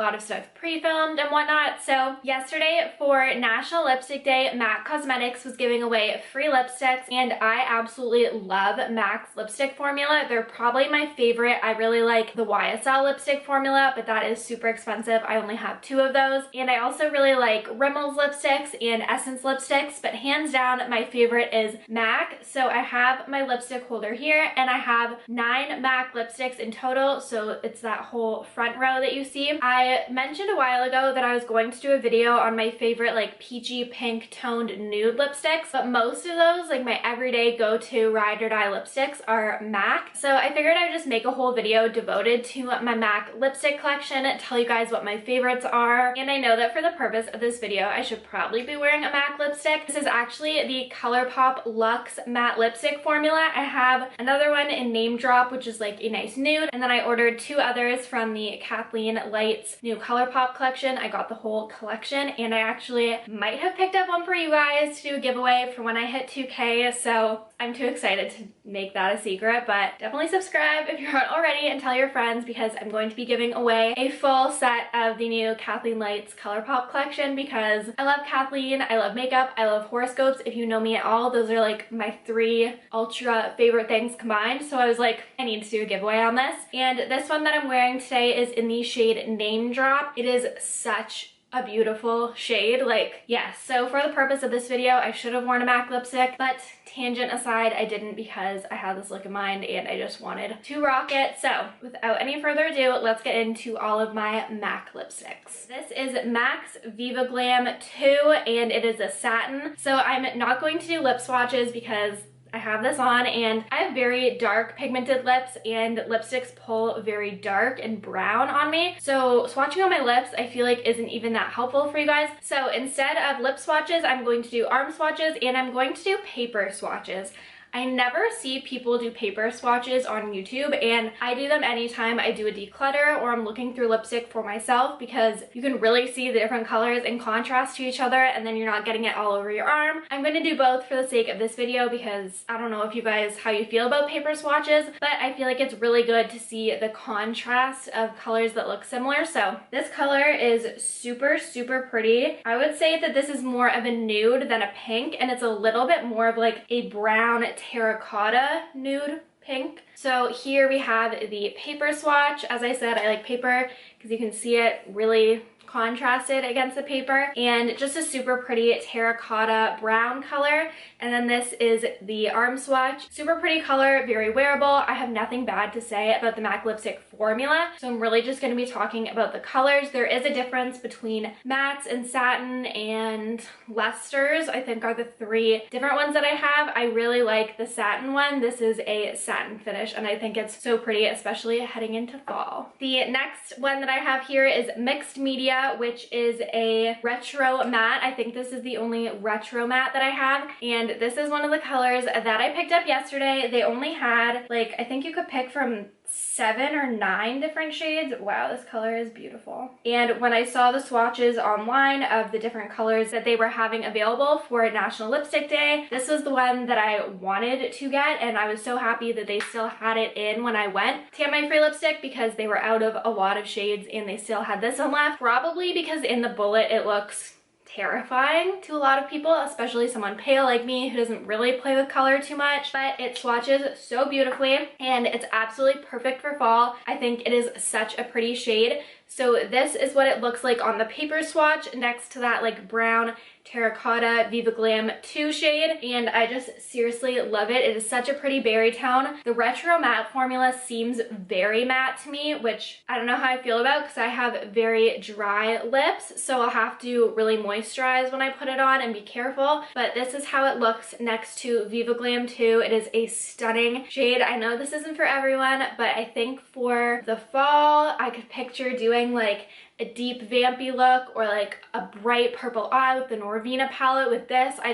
a lot of stuff pre-filmed and whatnot. So yesterday for National Lipstick Day, MAC Cosmetics was giving away free lipsticks, and I absolutely love MAC's lipstick formula. They're probably my favorite. I really like the YSL lipstick formula, but that is super expensive. I only have 2 of those. And I also really like Rimmel's lipsticks and Essence lipsticks, but hands down my favorite is MAC. So I have my lipstick holder here, and I have 9 MAC lipsticks in total, so it's that whole front row that you see. I mentioned a while ago that I was going to do a video on my favorite like peachy pink toned nude lipsticks, but most of those, like my everyday go-to ride or die lipsticks, are MAC. So I figured I would just make a whole video devoted to my MAC lipstick collection, tell you guys what my favorites are. And I know that for the purpose of this video, I should probably be wearing a MAC lipstick. This is actually the ColourPop Luxe Matte Lipstick formula. I have another one in Name Drop, which is like a nice nude, and then I ordered 2 others from the Kathleen Lights new ColourPop collection. I got the whole collection, and I actually might have picked up one for you guys to do a giveaway for when I hit 2K, so I'm too excited to make that a secret. But definitely subscribe if you're not already, and tell your friends, because I'm going to be giving away a full set of the new Kathleen Lights ColourPop collection, because I love Kathleen, I love makeup, I love horoscopes. If you know me at all, those are like my 3 ultra favorite things combined. So I was like, I need to do a giveaway on this. And this one that I'm wearing today is in the shade Name Drop. It is such a beautiful shade. Like, yes, so for the purpose of this video, I should have worn a MAC lipstick, but tangent aside, I didn't, because I had this look in mind and I just wanted to rock it. So without any further ado, let's get into all of my MAC lipsticks. This is MAC's Viva Glam 2, and it is a satin. So I'm not going to do lip swatches because I have this on and I have very dark pigmented lips, and lipsticks pull very dark and brown on me. So swatching on my lips I feel like isn't even that helpful for you guys. So instead of lip swatches, I'm going to do arm swatches, and I'm going to do paper swatches. I never see people do paper swatches on YouTube, and I do them anytime I do a declutter or I'm looking through lipstick for myself, because you can really see the different colors in contrast to each other, and then you're not getting it all over your arm. I'm going to do both for the sake of this video, because I don't know if you guys, how you feel about paper swatches, but I feel like it's really good to see the contrast of colors that look similar. So this color is super, super pretty. I would say that this is more of a nude than a pink, and it's a little bit more of like a brown terracotta nude pink. So here we have the paper swatch. As I said, I like paper because you can see it really contrasted against the paper, and just a super pretty terracotta brown color. And then this is the arm swatch. Super pretty color, very wearable. I have nothing bad to say about the MAC lipstick formula, so I'm really just going to be talking about the colors. There is a difference between mattes and satin and Lusters, I think, are the 3 different ones that I have. I really like the satin one. This is a satin finish, and I think it's so pretty, especially heading into fall. The next one that I have here is Mixed Media, which is a retro matte. I think this is the only retro matte that I have, and this is one of the colors that I picked up yesterday. They only had, like, I think you could pick from 7 or 9 different shades. Wow, this color is beautiful. And when I saw the swatches online of the different colors that they were having available for National Lipstick Day, this was the one that I wanted to get, and I was so happy that they still had it in when I went to get my free lipstick, because they were out of a lot of shades and they still had this one left. Probably because in the bullet it looks terrifying to a lot of people, especially someone pale like me who doesn't really play with color too much, but it swatches so beautifully and it's absolutely perfect for fall. I think it is such a pretty shade. So this is what it looks like on the paper swatch next to that like brown terracotta Viva Glam 2 shade, and I just seriously love it. It is such a pretty berry tone. The retro matte formula seems very matte to me, which I don't know how I feel about because I have very dry lips, so I'll have to really moisturize when I put it on and be careful. But this is how it looks next to Viva Glam 2. It is a stunning shade. I know this isn't for everyone, but I think for the fall I could picture doing like a deep vampy look or like a bright purple eye with the Norvina palette with this. I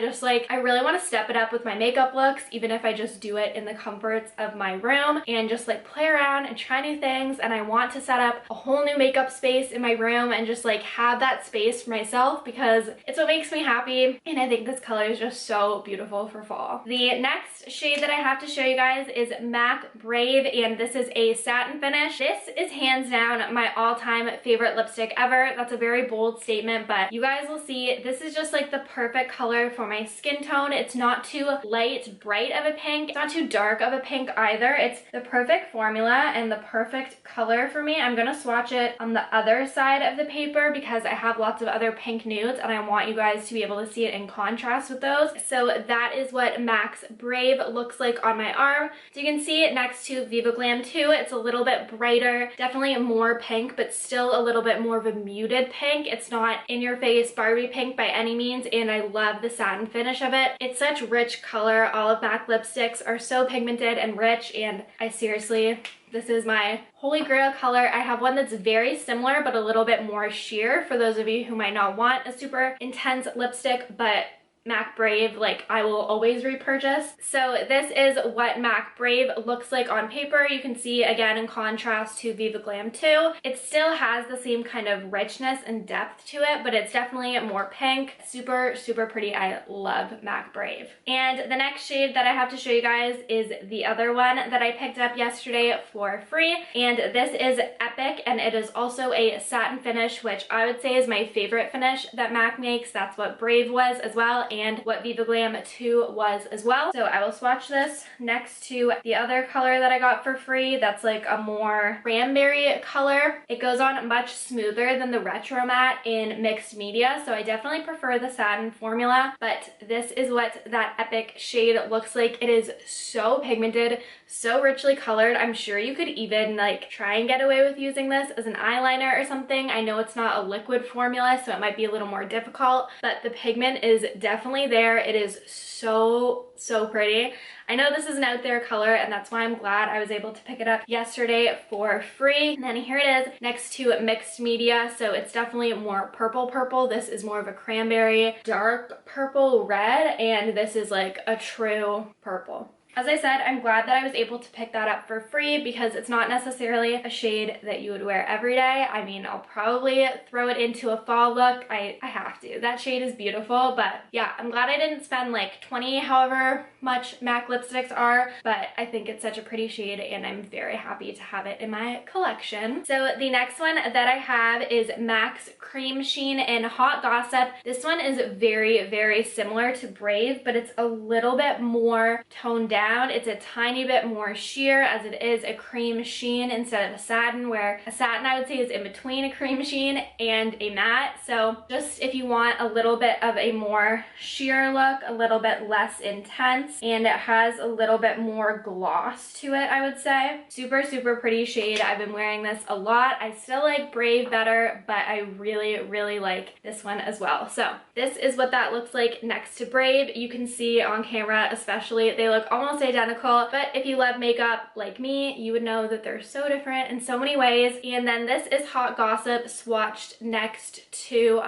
really want to step it up with my makeup looks, even if I just do it in the comforts of my room and just like play around and try new things. And I want to set up a whole new makeup space in my room and just like have that space for myself because it's what makes me happy. And I think this color is just so beautiful for fall. The next shade that I have to show you guys is MAC Brave, and this is a satin finish. This is hands down my all-time favorite lipstick lipstick ever. That's a very bold statement, but you guys will see this is just like the perfect color for my skin tone. It's not too light, bright of a pink. It's not too dark of a pink either. It's the perfect formula and the perfect color for me. I'm gonna swatch it on the other side of the paper because I have lots of other pink nudes and I want you guys to be able to see it in contrast with those. So that is what MAC's Brave looks like on my arm. So you can see it next to Viva Glam 2. It's a little bit brighter, definitely more pink, but still a little bit more of a muted pink. It's not in your face Barbie pink by any means, and I love the satin finish of it. It's such rich color. All of MAC lipsticks are so pigmented and rich, and I seriously, this is my holy grail color. I have one that's very similar but a little bit more sheer for those of you who might not want a super intense lipstick, but MAC Brave, like, I will always repurchase. So this is what MAC Brave looks like on paper. You can see again in contrast to Viva Glam 2. It still has the same kind of richness and depth to it, but it's definitely more pink. Super, super pretty. I love MAC Brave. And the next shade that I have to show you guys is the other one that I picked up yesterday for free. And this is Epic, and it is also a satin finish, which I would say is my favorite finish that MAC makes. That's what Brave was as well, and what Viva Glam 2 was as well. So I will swatch this next to the other color that I got for free. That's like a more cranberry color. It goes on much smoother than the Retro Matte in mixed media, so I definitely prefer the satin formula, but this is what that Epic shade looks like. It is so pigmented, so richly colored. I'm sure you could even like try and get away with using this as an eyeliner or something. I know it's not a liquid formula, so it might be a little more difficult, but the pigment is definitely there. It is so pretty. I know this is an out there color, and that's why I'm glad I was able to pick it up yesterday for free. And then here it is next to mixed media, so it's definitely more purple. This is more of a cranberry, dark purple red, and this is like a true purple. As I said, I'm glad that I was able to pick that up for free because it's not necessarily a shade that you would wear every day. I mean, I'll probably throw it into a fall look. I have to. That shade is beautiful, but yeah, I'm glad I didn't spend like 20 however much MAC lipsticks are, but I think it's such a pretty shade and I'm very happy to have it in my collection. So the next one that I have is MAC's Cream Sheen in Hot Gossip. This one is very similar to Brave, but it's a little bit more toned down. It's a tiny bit more sheer as it is a cream sheen instead of a satin, where a satin I would say is in between a cream sheen and a matte. So just if you want a little bit of a more sheer look, a little bit less intense, and it has a little bit more gloss to it, I would say. Super pretty shade. I've been wearing this a lot. I still like Brave better, but I really like this one as well. So this is what that looks like next to Brave. You can see on camera especially, they look almost identical, but if you love makeup like me, you would know that they're so different in so many ways. And then this is Hot Gossip swatched next to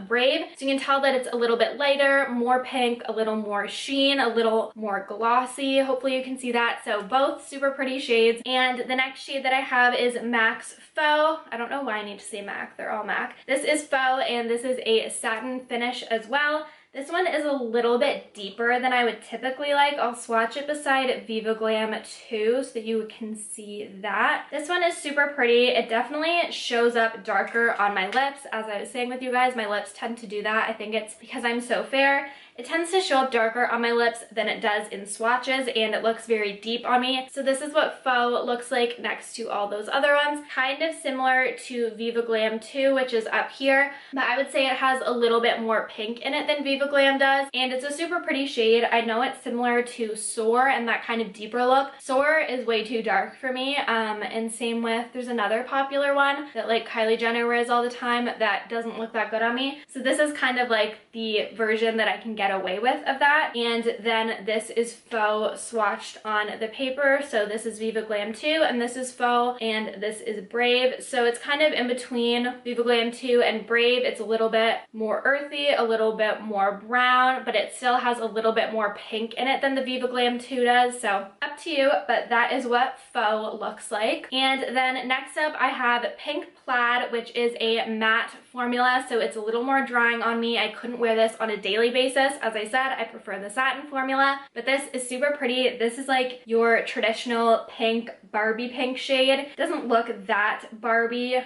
Brave. So you can tell that it's a little bit lighter, more pink, a little more sheen, a little more glossy. Hopefully you can see that. So both super pretty shades. And the next shade that I have is MAC's Faux. I don't know why I need to say MAC, they're all MAC. This is Faux, and this is a satin finish as well. This one is a little bit deeper than I would typically like. I'll swatch it beside Viva Glam 2 so that you can see that. This one is super pretty. It definitely shows up darker on my lips. As I was saying with you guys, my lips tend to do that. I think it's because I'm so fair. It tends to show up darker on my lips than it does in swatches, and it looks very deep on me. So this is what Faux looks like next to all those other ones. Kind of similar to Viva Glam 2, which is up here, but I would say it has a little bit more pink in it than Viva Glam does, and it's a super pretty shade. I know it's similar to Soar and that kind of deeper look. Soar is way too dark for me, and same with, there's another popular one that like Kylie Jenner wears all the time that doesn't look that good on me. So this is kind of like the version that I can get away with of that. And then this is Faux swatched on the paper. So this is Viva Glam 2 and this is Faux and this is Brave. So it's kind of in between Viva Glam 2 and Brave. It's a little bit more earthy, a little bit more brown, but it still has a little bit more pink in it than the Viva Glam 2 does. So up to you, but that is what Faux looks like. And then next up I have Pink Plaid, which is a matte formula, so it's a little more drying on me. I couldn't wear this on a daily basis. As I said, I prefer the satin formula, but this is super pretty. This is like your traditional pink, Barbie pink shade. It doesn't look that Barbie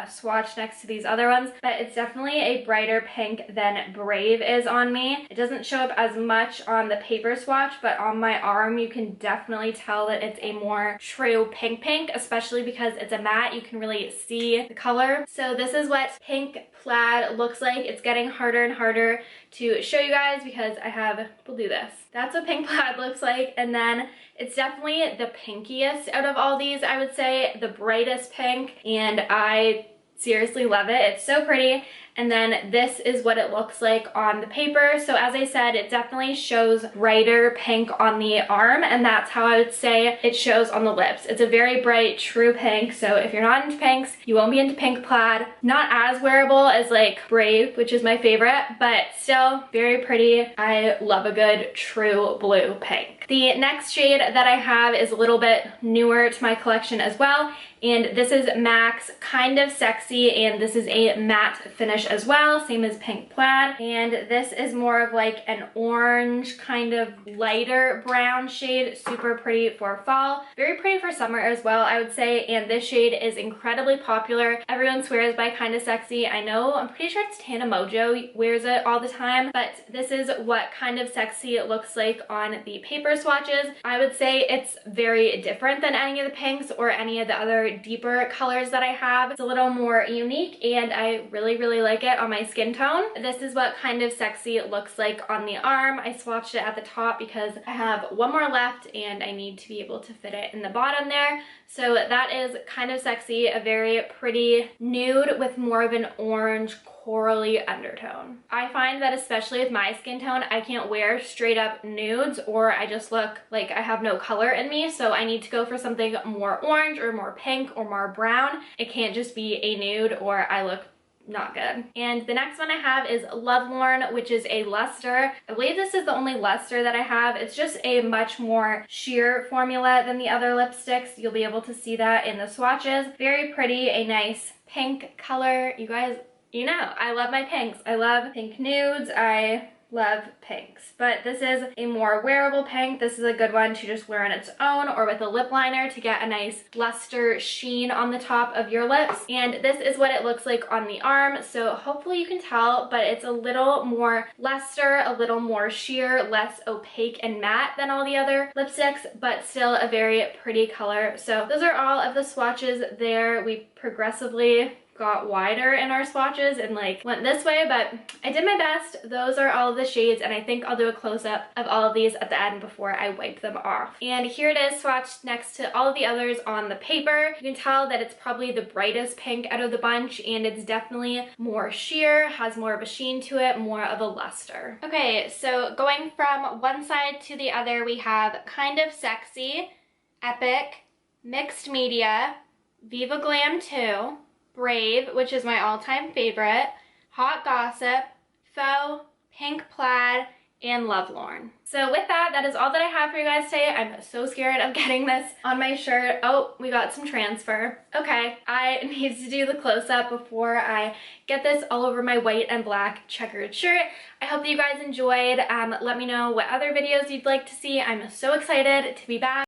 swatch next to these other ones, but it's definitely a brighter pink than Brave is on me. It doesn't show up as much on the paper swatch, but on my arm you can definitely tell that it's a more true pink, especially because it's a matte. You can really see the color. So this is what pink plaid looks like. It's getting harder and harder to show you guys because we'll do this. That's what pink plaid looks like, and then it's definitely the pinkiest out of all these, I would say, the brightest pink, and I seriously love it. It's so pretty. And then this is what it looks like on the paper. So as I said, it definitely shows brighter pink on the arm, and that's how I would say it shows on the lips. It's a very bright, true pink. So if you're not into pinks, you won't be into pink plaid. Not as wearable as like Brave, which is my favorite, but still very pretty. I love a good true blue pink. The next shade that I have is a little bit newer to my collection as well, and this is MAC's Kind of Sexy, and this is a matte finish as well, same as pink plaid, and this is more of like an orange kind of lighter brown shade. Super pretty for fall, very pretty for summer as well, I would say, and this shade is incredibly popular. Everyone swears by Kind of Sexy. I know, I'm pretty sure it's Tana Mojo wears it all the time, but this is what Kind of Sexy looks like on the paper swatches. I would say it's very different than any of the pinks or any of the other deeper colors that I have. It's a little more unique, and I really like it on my skin tone. This is what Kind of Sexy looks like on the arm. I swatched it at the top because I have one more left and I need to be able to fit it in the bottom there. So that is Kind of Sexy, a very pretty nude with more of an orange corally undertone. I find that especially with my skin tone, I can't wear straight up nudes or I just look like I have no color in me, so I need to go for something more orange or more pink or more brown. It can't just be a nude or I look not good. And the next one I have is Lovelorn, which is a luster. I believe this is the only luster that I have. It's just a much more sheer formula than the other lipsticks. You'll be able to see that in the swatches. Very pretty, a nice pink color. You guys, you know, I love my pinks. I love pink nudes. I love pinks, but this is a more wearable pink. This is a good one to just wear on its own or with a lip liner to get a nice luster sheen on the top of your lips. And this is what it looks like on the arm, so hopefully you can tell, but it's a little more luster, a little more sheer, less opaque and matte than all the other lipsticks, but still a very pretty color. So those are all of the swatches there. We progressively got wider in our swatches and like went this way, but I did my best. Those are all of the shades, and I think I'll do a close-up of all of these at the end before I wipe them off. And here it is swatched next to all of the others on the paper. You can tell that it's probably the brightest pink out of the bunch, and it's definitely more sheer, has more of a sheen to it, more of a luster. Okay, so going from one side to the other, we have Kind of Sexy, Epic, Mixed Media, Viva Glam 2, Brave, which is my all-time favorite, Hot Gossip, Faux, Pink Plaid, and Lovelorn. So with that, that is all that I have for you guys today. I'm so scared of getting this on my shirt. Oh, we got some transfer. Okay, I need to do the close-up before I get this all over my white and black checkered shirt. I hope that you guys enjoyed. Let me know what other videos you'd like to see. I'm so excited to be back.